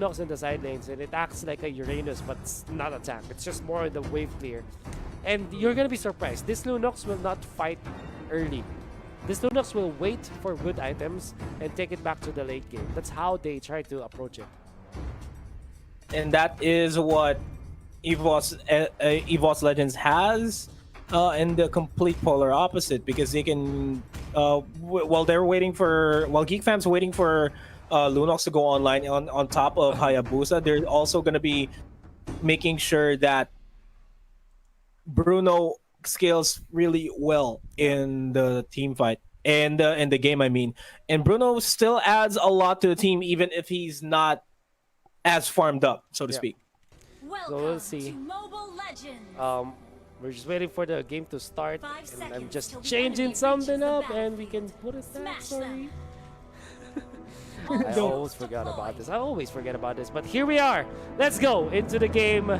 Lunox in the side lanes, and it acts like a Uranus, but it's not a tank. It's just more in the wave clear. And you're gonna be surprised. This Lunox will not fight early. This Lunox will wait for good items and take it back to the late game. That's how they try to approach it. And that is what Evos Legends has, and the complete polar opposite, because they can, while Geek Fam's waiting for Lunox to go online on top of Hayabusa, they're also going to be making sure that Bruno scales really well in the team fight and in the game, I mean. And Bruno still adds a lot to the team, even if he's not as farmed up, so to speak. So we'll see. We're just waiting for the game to start, and I'm just changing something up, and we can put it back. Sorry. I always forgot about this. I always forget about this, but here we are. Let's go into the game.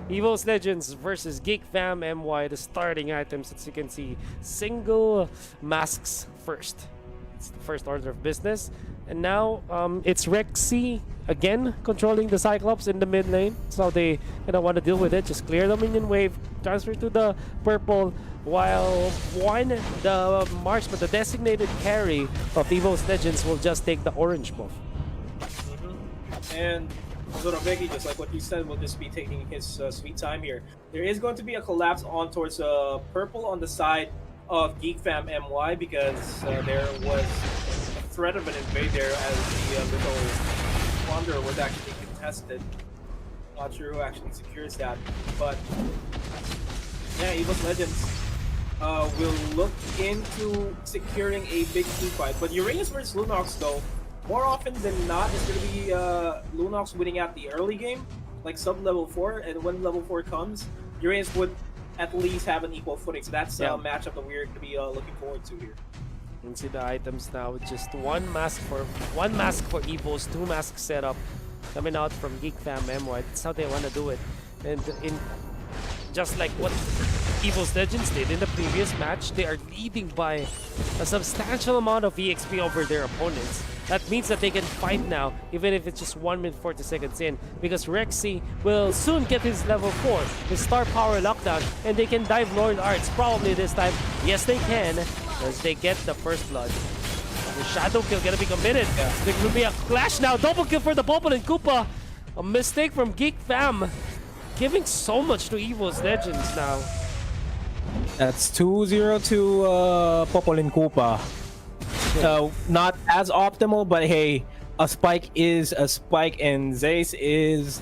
Evos Legends versus Geek Fam MY. The starting items, as you can see, single masks first. It's the first order of business. And now it's Rexxy again controlling the Cyclops in the mid lane. So they want to deal with it. Just clear the minion wave, transfer to the purple, while Wannn, the marksman, the designated carry of Evos Legends, will just take the orange buff. And Ozoraveki, just like what you said, will just be taking his sweet time here. There is going to be a collapse on towards purple on the side of Geek Fam MY, because there was a threat of an invade there as the little Wanderer was actually contested. Not sure who actually secures that, but yeah, Evos Legends will look into securing a big team fight. But Uranus versus Lunox, though, more often than not, it's going to be Lunox winning at the early game, like sub-level 4, and when level 4 comes, Uranus would at least have an equal footing. So that's a matchup that we're going to be looking forward to here. You can see the items now, just one mask for Evos, 2 masks setup coming out from Geek Fam MY. That's how they want to do it. And in just like what Evos Legends did in the previous match, they are leading by a substantial amount of EXP over their opponents. That means that they can fight now, even if it's just 1 minute 40 seconds in, because Rexxy will soon get his level 4, his star power lockdown, and they can dive Lord Artz probably this time. Yes, they can, as they get the first blood. The shadow kill gonna be committed. There will be a clash now. Double kill for the Popol and Kupa. A mistake from Geek Fam, giving so much to Evos Legends now. That's 2-0 to Popol and Kupa. Not as optimal, but hey, a spike is a spike, and Zeys is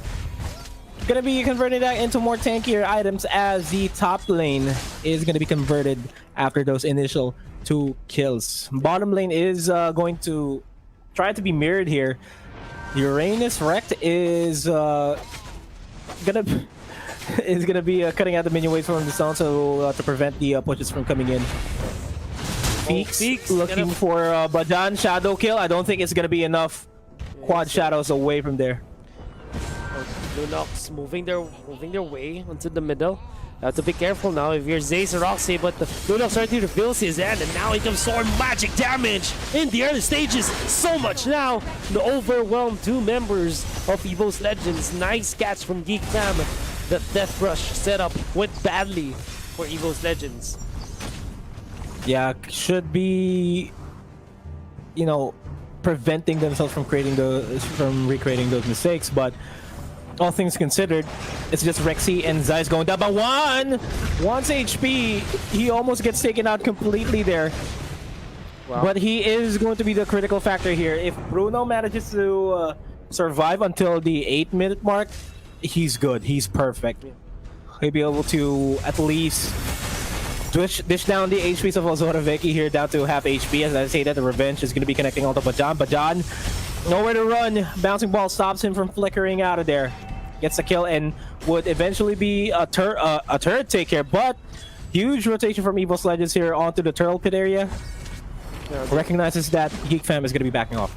gonna be converting that into more tankier items, as the top lane is gonna be converted after those initial 2 kills. Bottom lane is going to try to be mirrored here. Uranus Rekt is gonna be cutting out the minion waves from the zone, so to prevent the pushes from coming in. Feekz looking for Bajan shadow kill. I don't think it's gonna be enough quad shadows away from there. Lunox moving their way onto the middle. Have to be careful now if you're Zeys or Roxy, but the Lunox already reveals his end, and now he comes Xorn magic damage in the early stages. So much now to overwhelm 2 members of Evos Legends. Nice catch from Geek Fam. The Death Rush setup went badly for Evos Legends. Yeah, should be, preventing themselves from recreating those mistakes, but all things considered, it's just Rexxy and Zeys going down. But Wann's HP, he almost gets taken out completely there. Wow. But he is going to be the critical factor here. If Bruno manages to survive until the 8-minute mark, he's good. He's perfect. He'll be able to at least dish down the HPs of Ozoraveki here down to half HP. As I say that, the revenge is going to be connecting onto Bajan. Bajan, nowhere to run. Bouncing ball stops him from flickering out of there. Gets a kill and would eventually be a turret take here. But huge rotation from Evos Legends here onto the turtle pit area. Recognizes that Geek Fam is going to be backing off.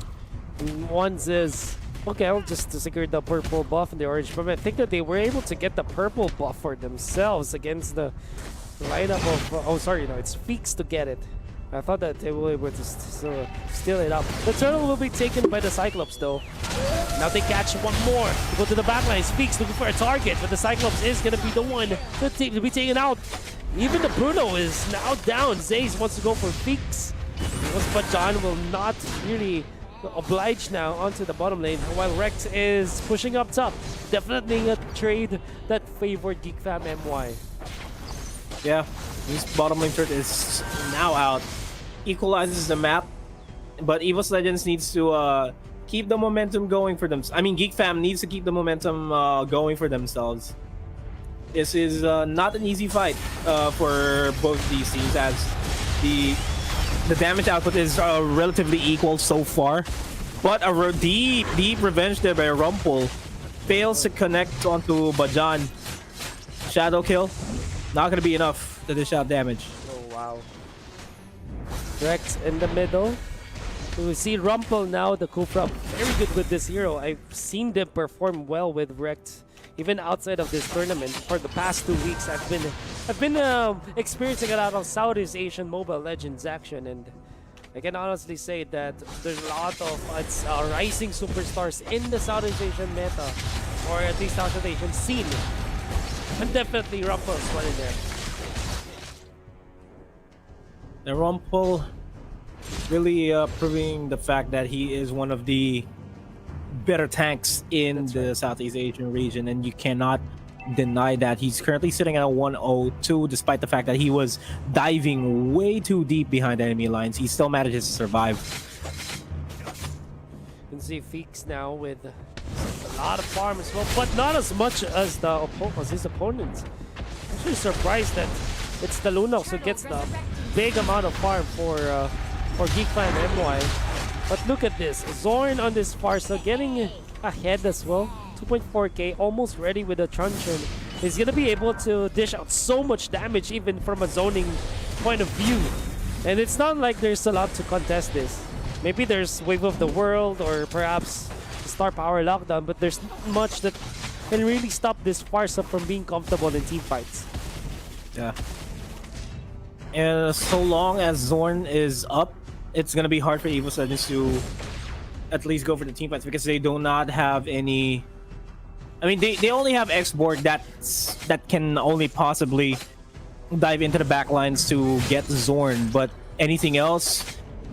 One says, okay, I'll just secure the purple buff and the orange buff. I think that they were able to get the purple buff for themselves against the lineup of it's Feekz to get it. I thought that they were able to steal it up. The turtle will be taken by the Cyclops though. Now they catch one more. Go to the backline. Feekz looking for a target, but the Cyclops is going to be the one to be taken out. Even the Bruno is now down. Zeys wants to go for Feekz. But Bajan will not really oblige now onto the bottom lane, while Rekt is pushing up top. Definitely a trade that favored Geek Fam MY. Yeah, this bottom lane turret is now out. Equalizes the map, but Evos Legends needs to keep the momentum going for them. I mean, Geek Fam needs to keep the momentum going for themselves. This is not an easy fight for both these teams, as the damage output is relatively equal so far. But a deep revenge there by Rumpel. Fails to connect onto Bajan. Shadow kill. Not going to be enough to dish out damage. Oh, wow. Rekt in the middle. We see Rumpel now, the Khufra, very good with this hero. I've seen them perform well with Rekt, even outside of this tournament. For the past 2 weeks, I've been experiencing a lot of Southeast Asian Mobile Legends action, and I can honestly say that there's a lot of rising superstars in the Southeast Asian meta, or at least Southeast Asian scene. And definitely Rumpel's one in there. The Rumpel really proving the fact that he is one of the better tanks in the Southeast Asian region, and you cannot deny that. He's currently sitting at 102, despite the fact that he was diving way too deep behind enemy lines. He still manages to survive. You can see Feekz now with a lot of farm as well, but not as much as his opponents. I'm actually surprised that it's the Lunox who gets the big amount of farm for Geek Fam MY. But look at this, Xorn on this Pharsa getting ahead as well. 2.4k, almost ready with a truncheon. He's gonna be able to dish out so much damage even from a zoning point of view. And it's not like there's a lot to contest this. Maybe there's Wave of the World or perhaps Star Power Lockdown, but there's not much that can really stop this Pharsa from being comfortable in team fights. Yeah. And so long as Xorn is up, it's gonna be hard for Evos Legends to at least go for the team fights, because they do not have any. I mean, they only have X-Borg that can only possibly dive into the backlines to get Xorn, but anything else,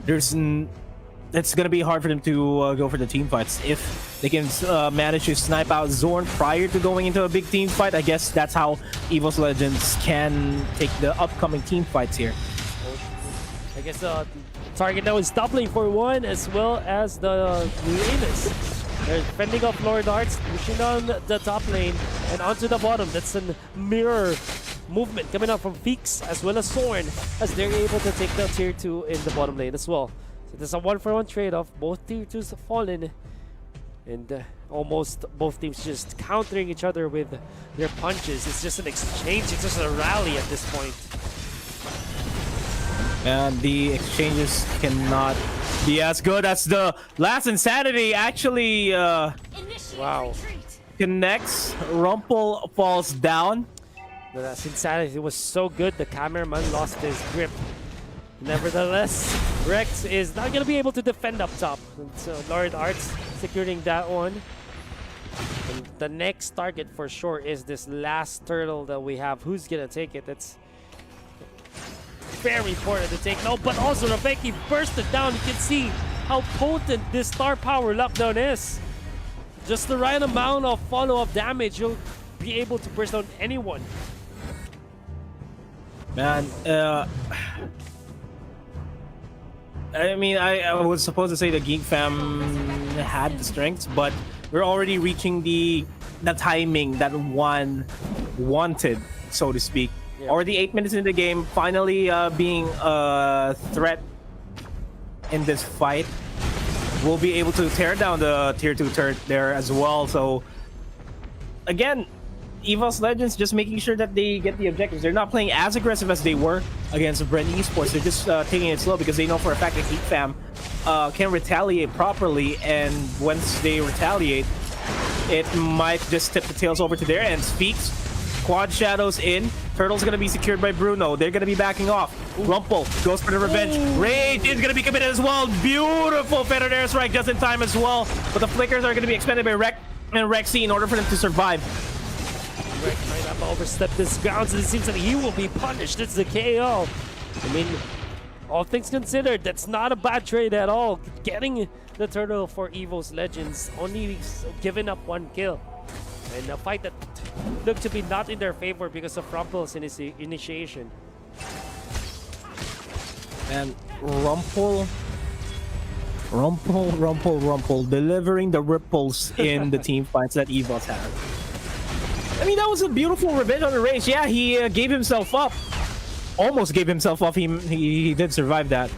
it's gonna be hard for them to go for the team fights. If they can manage to snipe out Xorn prior to going into a big team fight, I guess that's how Evos Legends can take the upcoming team fights here. I guess target now is doubling for Wannn, as well as the Uranus. They're fending off Lord Artz, pushing on the top lane and onto the bottom. That's a mirror movement coming out from Feekz as well as Xorn, as they're able to take the tier 2 in the bottom lane as well. So there's a 1-for-1 trade-off. Both tier 2s have fallen, and almost both teams just countering each other with their punches. It's just an exchange, it's just a rally at this point. And the exchanges cannot be as good as the last Insanity actually Wow. connects. Rumpel falls down. The last Insanity was so good, the cameraman lost his grip. Nevertheless, Rekt is not going to be able to defend up top. And so Lord Artz securing that one. And the next target for sure is this last turtle that we have. Who's going to take it? That's very important to take. No, but also Ozoraveki bursted down. You can see how potent this star power lockdown is. Just the right amount of follow-up damage, you'll be able to burst down anyone. Man, I mean, I was supposed to say the Geek Fam had the strengths, but we're already reaching the timing that Wannn wanted, so to speak. Yeah. Already 8 minutes into the game, finally being a threat in this fight. We'll be able to tear down the tier 2 turret there as well. So again, Evos Legends just making sure that they get the objectives. They're not playing as aggressive as they were against Brent Esports. They're just taking it slow because they know for a fact that Geek Fam can retaliate properly, and once they retaliate, it might just tip the tails over to their ends. Feekz, quad shadows in, Turtle's gonna be secured by Bruno. They're gonna be backing off. Rumpel goes for the revenge. Rage is gonna be committed as well. Beautiful feathered airstrike just in time as well. But the flickers are gonna be expended by Rekt and Rexxy in order for them to survive. Rekt might have overstepped this grounds, and it seems that he will be punished. It's the KO. I mean, all things considered, that's not a bad trade at all. Getting the turtle for Evos Legends, only giving up 1 kill. And a fight that looked to be not in their favor because of Rumpel's initiation. And Rumpel, delivering the ripples in the team fights that Evos had. I mean, that was a beautiful revenge on the race. Yeah, he gave himself up. Almost gave himself up. He did survive that.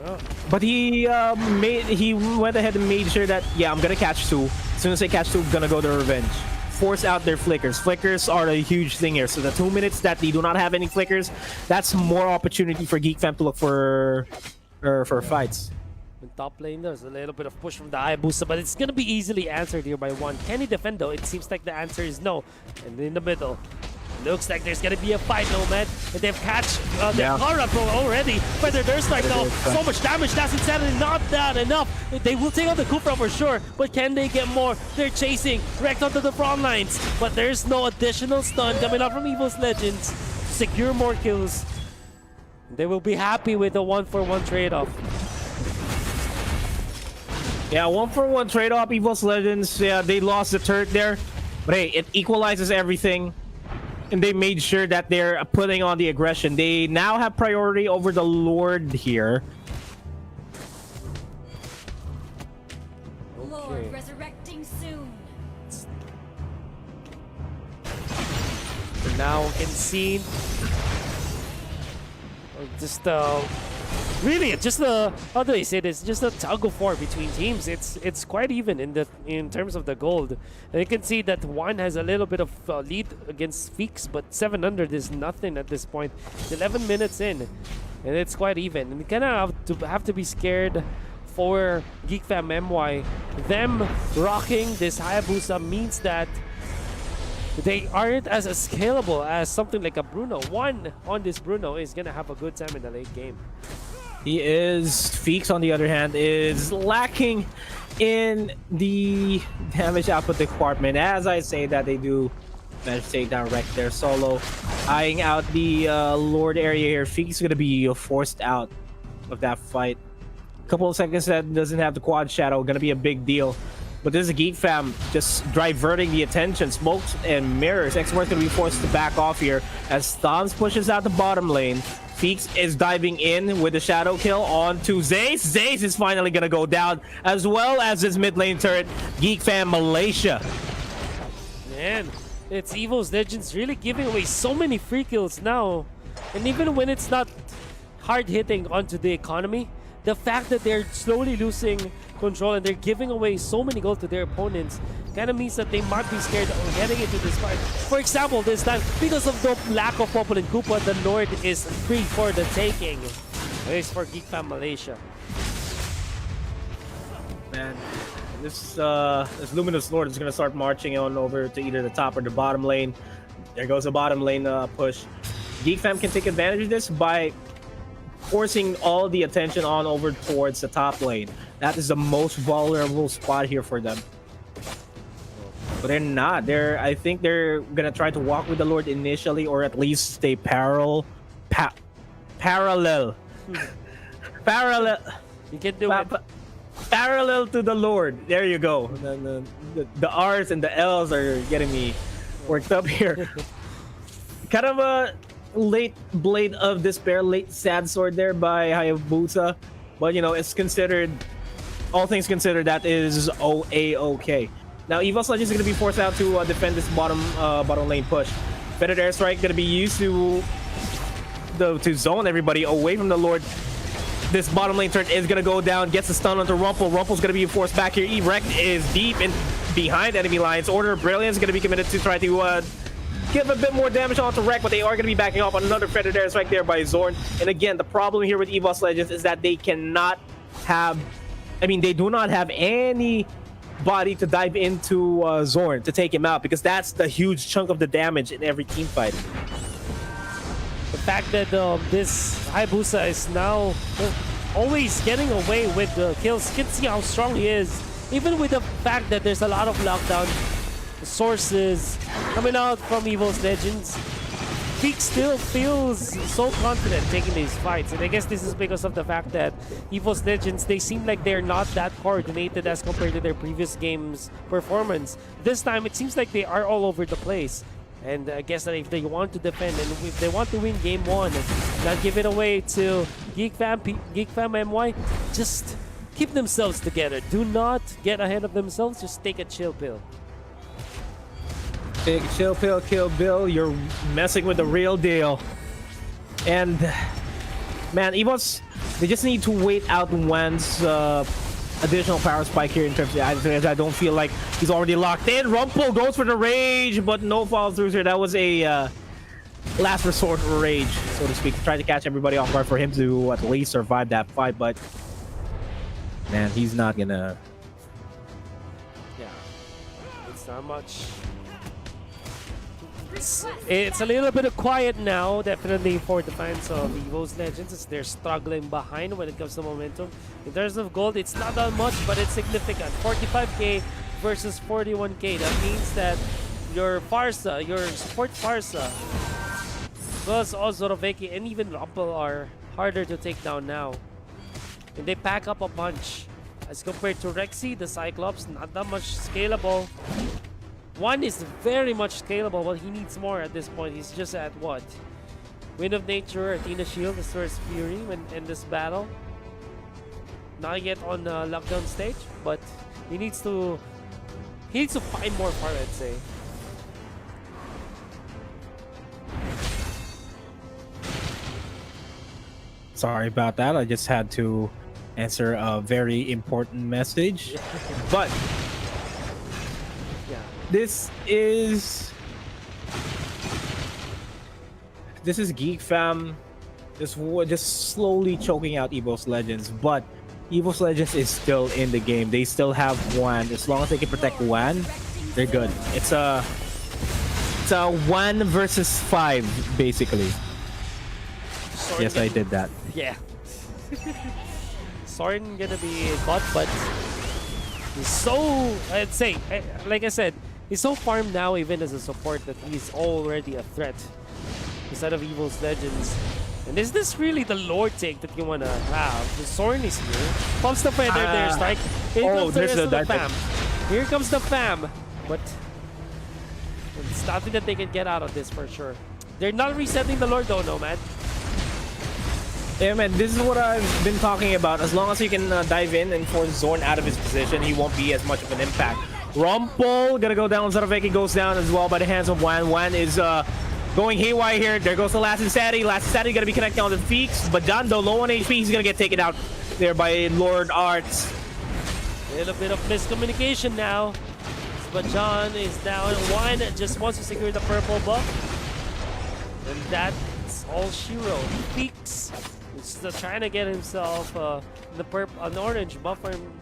Oh. But he went ahead and made sure that, yeah, I'm gonna catch 2. As soon as I catch 2, I'm gonna go to revenge. Force out their flickers. Flickers are a huge thing here. So the 2 minutes that they do not have any flickers, that's more opportunity for Geek Fam to look for fights. In top lane, there's a little bit of push from the Hayabusa, but it's gonna be easily answered here by Wannn. Can he defend though? It seems like the answer is no. And in the middle, looks like there's gonna be a fight, Nomad. And they've catch the Khufra already. But there's like now so much damage. That's insanely not that enough. They will take out the Khufra for sure, but can they get more? They're chasing Rekt onto the front lines, but there's no additional stun coming out from Evos Legends. Secure more kills. They will be happy with the 1-for-1 trade-off. Yeah, 1-for-1 trade-off. Evos Legends, yeah, they lost the turret there, but hey, it equalizes everything. And they made sure that they're putting on the aggression. They now have priority over the Lord here. Okay. Lord resurrecting soon. So now in scene. Just really, it's just how do I say this? Just a tug of war between teams. It's quite even in terms of the gold. And you can see that Wannn has a little bit of lead against Feekz, but 700 is nothing at this point. It's 11 minutes in, and it's quite even. And you kind of have to be scared for Geek Fam MY. Them rocking this Hayabusa means that they aren't as scalable as something like a Bruno. Wannn on this Bruno is gonna have a good time in the late game. He is. Feekz, on the other hand, is lacking in the damage output department. As I say that, they do manage to take down Rekt there solo. Eyeing out the Lord area here. Feekz is going to be forced out of that fight. A couple of seconds that doesn't have the quad shadow. Going to be a big deal. But this is Geek Fam just diverting the attention. Smokes and mirrors. X-Borg going to be forced to back off here as Thamuz pushes out the bottom lane. Feekz is diving in with the shadow kill onto Zeys. Zeys is finally going to go down, as well as his mid lane turret, Geek Fam Malaysia. Man, it's Evos Legends really giving away so many free kills now. And even when it's not hard hitting onto the economy, the fact that they're slowly losing control and they're giving away so many gold to their opponents kind of means that they might be scared of getting into this fight. For example, this time, because of the lack of Popol and Kupa, the Lord is free for the taking. At least for Geek Fam Malaysia. Man, this Luminous Lord is going to start marching on over to either the top or the bottom lane. There goes the bottom lane push. Geek Fam can take advantage of this by forcing all the attention on over towards the top lane. That is the most vulnerable spot here for them. But they're not. I think they're gonna try to walk with the Lord initially, or at least stay parallel. Parallel. You can do it. Parallel to the Lord. There you go. The R's and the L's are getting me worked up here. Kind of a late Blade of Despair, late sad sword there by Hayabusa. But you know, it's considered, all things considered, that is okay. Now Evos Legends is going to be forced out to defend this bottom lane push. Feathered airstrike going to be used to zone everybody away from the Lord. This bottom lane turret is going to go down, gets the stun onto Rumpel. Rumpel's going to be forced back here. Rekt is deep in behind enemy lines. Order of Brilliance is going to be committed to try to give a bit more damage onto Rekt, but they are going to be backing off on another feathered airstrike there by Xorn. And again, the problem here with Evos Legends is that they cannot have, they do not have any body to dive into Xorn to take him out, because that's the huge chunk of the damage in every team fight. fact that this Hayabusa is now always getting away with the kills. You can see how strong he is. Even with the fact that there's a lot of lockdown sources coming out from Evos Legends, Feekz still feels so confident taking these fights. And I guess this is because of the fact that Evos Legends, they seem like they're not that coordinated as compared to their previous game's performance. This time, it seems like they are all over the place. And I guess that if they want to defend and if they want to win game 1, not give it away to Geek Fam MY, just keep themselves together. Do not get ahead of themselves. Just take a chill pill. Take a chill pill, kill Bill. You're messing with the real deal. And man, Evos, they just need to wait out Wann's additional power spike here in terms of I don't feel like he's already locked in. Rumpel goes for the rage, but no follow throughs here. That was a last resort rage, so to speak, to try to catch everybody off guard for him to at least survive that fight. But man, he's not gonna. Yeah, it's not much. It's a little bit of quiet now, definitely, for the fans of Evos Legends, as they're struggling behind when it comes to momentum. In terms of gold, it's not that much, but it's significant. 45k versus 41k. That means that your Pharsa, your support Pharsa, plus Ozoraveki and even Rumpel are harder to take down now. And they pack up a bunch. As compared to Rexxy, the Cyclops, not that much scalable. Wannn is very much scalable, but he needs more at this point. He's just at what? Wind of Nature, Athena Shield, the Source Fury when in this battle. Not yet on the lockdown stage, but he needs to find more power, I'd say. Sorry about that. I just had to answer a very important message. But yeah, this is Geek Fam just slowly choking out Evos Legends, but Evos Legends is still in the game. They still have Wannn. As long as they can protect Wannn, they're good. It's a 1 versus 5 basically. Yes, I did that. Yeah. Xorn gonna be bot, but he's so, I'd say, like I said, he's so farmed now even as a support that he's already a threat instead of Evos Legends. And is this really the Lord take that you wanna have? The Xorn is here. Pumps the feather there, strike. Here comes the rest of the fam. Here comes the fam. But it's nothing that they can get out of this for sure. They're not resetting the Lord though, Nomad. Yeah, man, this is what I've been talking about. As long as you can dive in and force Xorn out of his position, he won't be as much of an impact. Rumpel gonna go down. Ozoraveki goes down as well by the hands of Wannn. Wannn is going haywire here. There goes the Last Insanity. Last Insanity gonna be connecting on the Feekz. Bajan, though, low on HP, he's gonna get taken out there by Lord Artz. A little bit of miscommunication now. Bajan is down. Wannn just wants to secure the purple buff. And that's all she wrote. Feekz is trying to get himself an orange buff for him.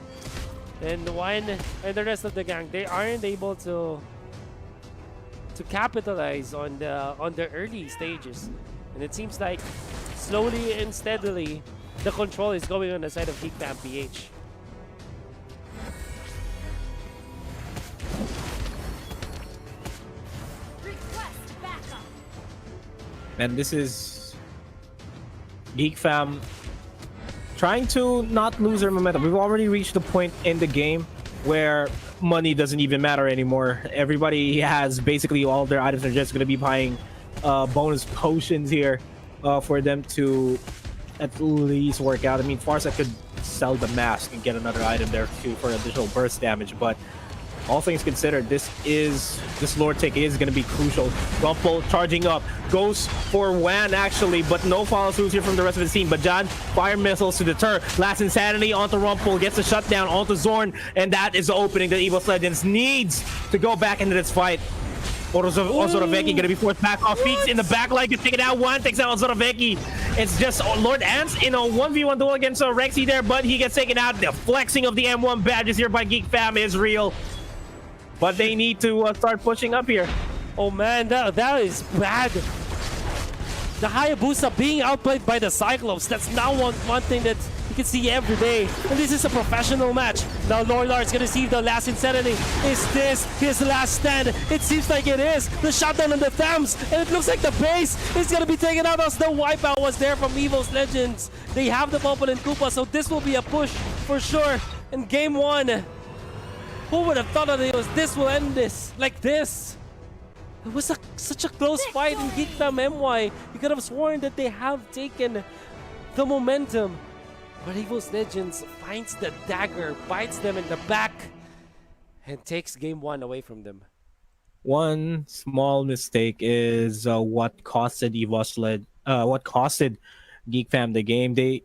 And Wannn and the rest of the gang, they aren't able to capitalize on the early stages. And it seems like slowly and steadily the control is going on the side of Geek Fam PH. And this is Geek Fam trying to not lose their momentum. We've already reached the point in the game where money doesn't even matter anymore. Everybody has basically all their items are just going to be buying bonus potions here for them to at least work out. I mean, Pharsa could sell the mask and get another item there too for additional burst damage, but all things considered, this Lord take is going to be crucial. Rumpel charging up, goes for Wannn actually, but no follow throughs here from the rest of the team. Bajan, fire missiles to deter. Last Insanity onto Rumpel, gets a shutdown onto Xorn, and that is the opening that Evos Legends needs to go back into this fight. Ozoraveki gonna be forced back off. Feekz in the back line, gets taken out. Wannn takes out Ozoraveki. It's just Lord Ants in a 1v1 duel against Rexxy there, but he gets taken out. The flexing of the M1 badges here by Geek Fam is real. But they need to start pushing up here. Oh man, that is bad. the Hayabusa being outplayed by the Cyclops. That's now one thing that you can see every day. And this is a professional match. Now Lorlard's gonna see the last insanity. Is this his last stand? It seems like it is. The shutdown on the Thamuz, and it looks like the base is gonna be taken out as the wipeout was there from Evos Legends. They have the Popol and Kupa, so this will be a push for sure. In game 1, who would have thought that this will end this like this? It was such a close fight in Geek Fam MY. You could have sworn that they have taken the momentum. But Evos Legends finds the dagger, bites them in the back, and takes game 1 away from them. One small mistake is what costed Evos what costed Geek Fam the game. They